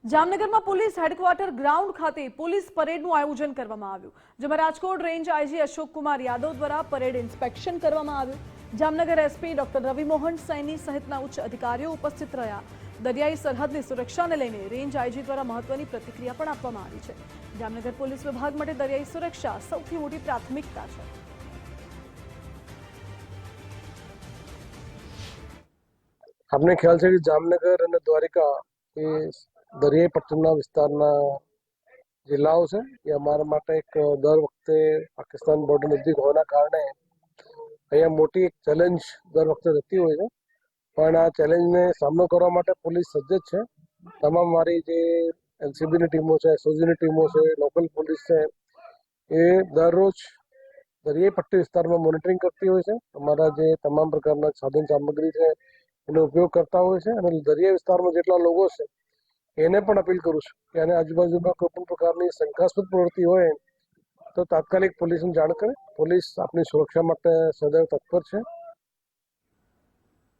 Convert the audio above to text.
જામનગરમાં police headquarter ground ખાતે police પરેડનું આયોજન કરવામાં આવ્યું, જેમાં રાજકોટ રેન્જ આઈજી અશોક કુમાર યાદવ દ્વારા પરેડ ઇન્સ્પેક્શન કરવામાં આવ્યું। જામનગર એસપી ડોક્ટર રવિ મોહન સૈની સહિતના ઉચ્ચ અધિકારીઓ ઉપસ્થિત રહ્યા। દરિયાઈ સરહદની સુરક્ષાને લઈને રેન્જ આઈજી દ્વારા મહત્વની પ્રતિક્રિયા પણ આપવામાં આવી છે। જામનગર પોલીસ વિભાગ માટે દરિયાઈ સુરક્ષા સૌથી મોટી પ્રાથમિકતા છે। आपने ख्याल है कि जामनगर और द्वारिका ये दरियाई पट्टीના વિસ્તારના જિલ્લાઓ છે। એ અમારા માટે એક દર વખતે પાકિસ્તાન બોર્ડર નજીક હોવાના કારણે અહીંયા મોટી એક ચેલેન્જ દર વખતે રહેતી હોય છે, પણ આ ચેલેન્જને સામનો કરવા માટે પોલીસ સજ્જ જ છે। તમામ મારી જે એલસીબીની ટીમો છે, એસઓજીની ટીમો છે, લોકલ પોલીસ છે, એ દરરોજ દરિયાઈ પટ્ટી વિસ્તારમાં મોનિટરિંગ કરતી હોય છે। અમારા જે તમામ પ્રકારના સાધન સામગ્રી છે એનો ઉપયોગ કરતા હોય છે, અને દરિયાઈ વિસ્તારમાં જેટલા લોકો છે એને પણ અપીલ કરું છું કે આને આજુબાજુમાં કોઈ પણ પ્રકારની શંકાસ્પદ પ્રવૃત્તિ હોય તો તાત્કાલિક પોલીસને જાણ કરે। પોલીસ આપની સુરક્ષા માટે સદૈવ તત્પર છે।